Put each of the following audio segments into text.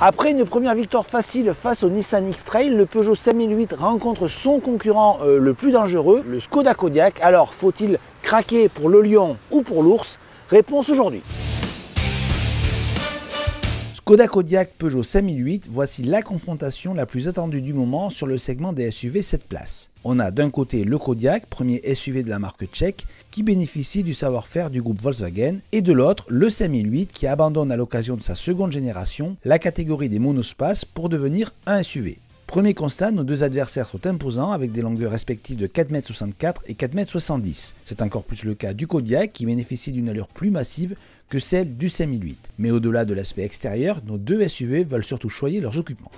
Après une première victoire facile face au Nissan X-Trail, le Peugeot 5008 rencontre son concurrent le plus dangereux, le Skoda Kodiaq. Alors, faut-il craquer pour le lion ou pour l'ours? Réponse aujourd'hui. Skoda Kodiaq Peugeot 5008, voici la confrontation la plus attendue du moment sur le segment des SUV 7 places. On a d'un côté le Kodiaq, premier SUV de la marque tchèque, qui bénéficie du savoir-faire du groupe Volkswagen, et de l'autre, le 5008 qui abandonne à l'occasion de sa seconde génération la catégorie des monospaces pour devenir un SUV. Premier constat, nos deux adversaires sont imposants avec des longueurs respectives de 4,64 m et 4,70 m. C'est encore plus le cas du Kodiaq qui bénéficie d'une allure plus massive que celle du 5008. Mais au-delà de l'aspect extérieur, nos deux SUV veulent surtout choyer leurs occupants.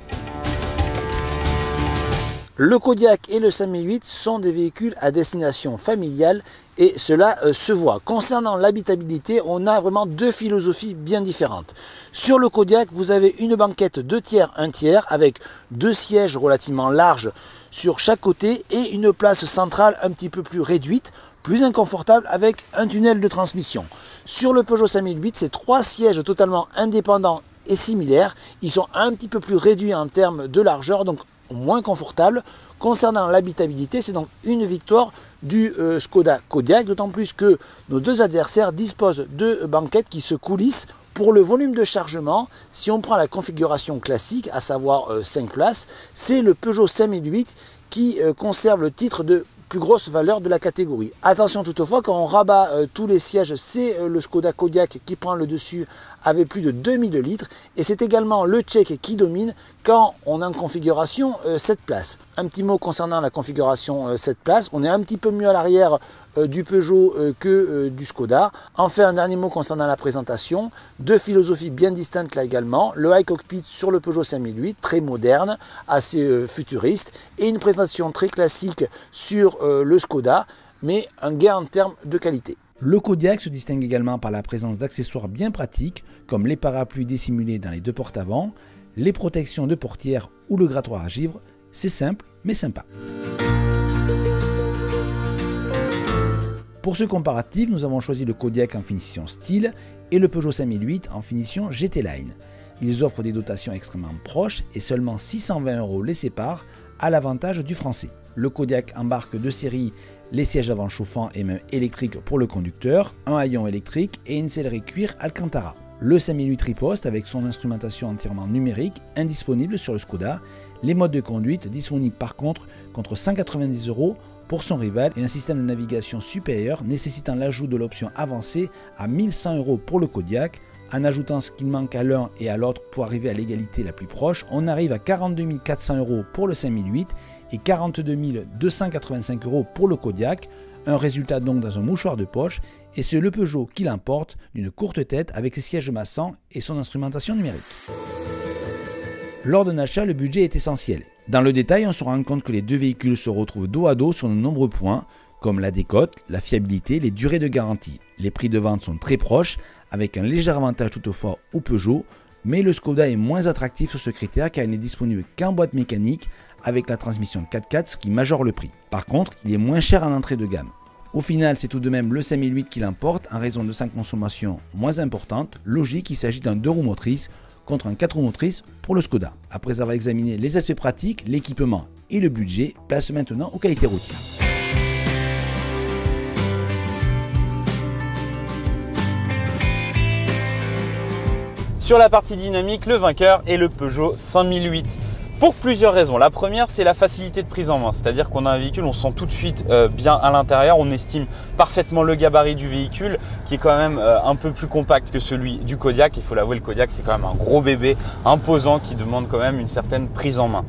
Le Kodiaq et le 5008 sont des véhicules à destination familiale et cela se voit. Concernant l'habitabilité, on a vraiment deux philosophies bien différentes. Sur le Kodiaq, vous avez une banquette 2 tiers, 1 tiers avec deux sièges relativement larges sur chaque côté et une place centrale un petit peu plus réduite, plus inconfortable avec un tunnel de transmission. Sur le Peugeot 5008, c'est 3 sièges totalement indépendants et similaires. Ils sont un petit peu plus réduits en termes de largeur, donc moins confortable. Concernant l'habitabilité, c'est donc une victoire du Skoda Kodiaq, d'autant plus que nos deux adversaires disposent de banquettes qui se coulissent. Pour le volume de chargement, si on prend la configuration classique, à savoir 5 places, c'est le Peugeot 5008 qui conserve le titre de plus grosse valeur de la catégorie. Attention toutefois, quand on rabat tous les sièges, c'est le Skoda Kodiaq qui prend le dessus avec plus de 2000 litres et c'est également le tchèque qui domine quand on est en configuration 7 places. Un petit mot concernant la configuration 7 places, on est un petit peu mieux à l'arrière du Peugeot que du Skoda. Enfin, un dernier mot concernant la présentation, deux philosophies bien distinctes là également, le high cockpit sur le Peugeot 5008, très moderne, assez futuriste, et une présentation très classique sur le Skoda, mais un gain en termes de qualité. Le Kodiaq se distingue également par la présence d'accessoires bien pratiques, comme les parapluies dissimulés dans les deux portes avant, les protections de portière ou le grattoir à givre. C'est simple, mais sympa. Pour ce comparatif, nous avons choisi le Kodiaq en finition style et le Peugeot 5008 en finition GT Line. Ils offrent des dotations extrêmement proches et seulement 620 € les séparent, à l'avantage du français. Le Kodiaq embarque de série les sièges avant chauffants et même électriques pour le conducteur, un haillon électrique et une sellerie cuir Alcantara. Le 5008 riposte avec son instrumentation entièrement numérique, indisponible sur le Skoda. Les modes de conduite disponibles par contre 190 € pour son rival et un système de navigation supérieur nécessitant l'ajout de l'option avancée à 1100 € pour le Kodiaq. En ajoutant ce qu'il manque à l'un et à l'autre pour arriver à l'égalité la plus proche, on arrive à 42 400 € pour le 5008 et 42 285 € pour le Kodiaq, un résultat donc dans un mouchoir de poche, et c'est le Peugeot qui l'emporte d'une courte tête avec ses sièges massants et son instrumentation numérique. Lors d'un achat, le budget est essentiel. Dans le détail, on se rend compte que les deux véhicules se retrouvent dos à dos sur de nombreux points, comme la décote, la fiabilité, les durées de garantie. Les prix de vente sont très proches, avec un léger avantage toutefois au Peugeot, mais le Skoda est moins attractif sur ce critère car il n'est disponible qu'en boîte mécanique avec la transmission 4x4, ce qui majore le prix. Par contre, il est moins cher en entrée de gamme. Au final, c'est tout de même le 5008 qui l'emporte en raison de sa consommation moins importante. Logique, il s'agit d'un 2 roues motrices contre un 4 roues motrices pour le Skoda. Après avoir examiné les aspects pratiques, l'équipement et le budget, place maintenant aux qualités routières. Sur la partie dynamique, le vainqueur est le Peugeot 5008. Pour plusieurs raisons. La première, c'est la facilité de prise en main. C'est-à-dire qu'on a un véhicule, on sent tout de suite bien à l'intérieur. On estime parfaitement le gabarit du véhicule qui est quand même un peu plus compact que celui du Kodiaq. Il faut l'avouer, le Kodiaq, c'est quand même un gros bébé imposant qui demande quand même une certaine prise en main.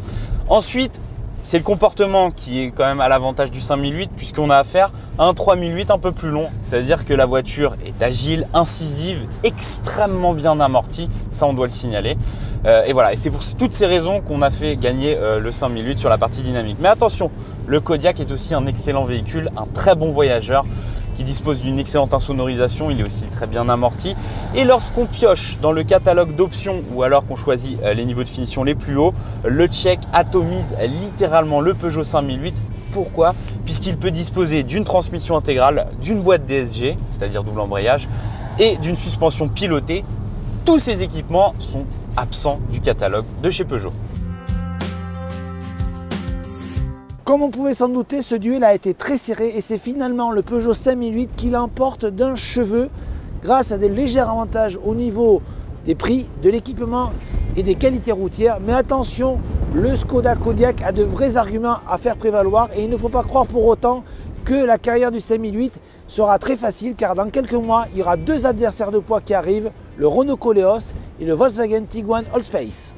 Ensuite, c'est le comportement qui est quand même à l'avantage du 5008 puisqu'on a affaire à un 3008 un peu plus long. C'est-à-dire que la voiture est agile, incisive, extrêmement bien amortie. Ça, on doit le signaler. Et voilà, et c'est pour toutes ces raisons qu'on a fait gagner le 5008 sur la partie dynamique. Mais attention, le Kodiaq est aussi un excellent véhicule, un très bon voyageur qui dispose d'une excellente insonorisation, il est aussi très bien amorti. Et lorsqu'on pioche dans le catalogue d'options ou alors qu'on choisit les niveaux de finition les plus hauts, le tchèque atomise littéralement le Peugeot 5008. Pourquoi? Puisqu'il peut disposer d'une transmission intégrale, d'une boîte DSG, c'est-à-dire double embrayage, et d'une suspension pilotée. Tous ces équipements sont absent du catalogue de chez Peugeot. Comme on pouvait s'en douter, ce duel a été très serré et c'est finalement le Peugeot 5008 qui l'emporte d'un cheveu grâce à des légers avantages au niveau des prix, de l'équipement et des qualités routières. Mais attention, le Skoda Kodiaq a de vrais arguments à faire prévaloir et il ne faut pas croire pour autant que la carrière du 5008 sera très facile car dans quelques mois, il y aura deux adversaires de poids qui arrivent, le Renault Koleos et le Volkswagen Tiguan Allspace.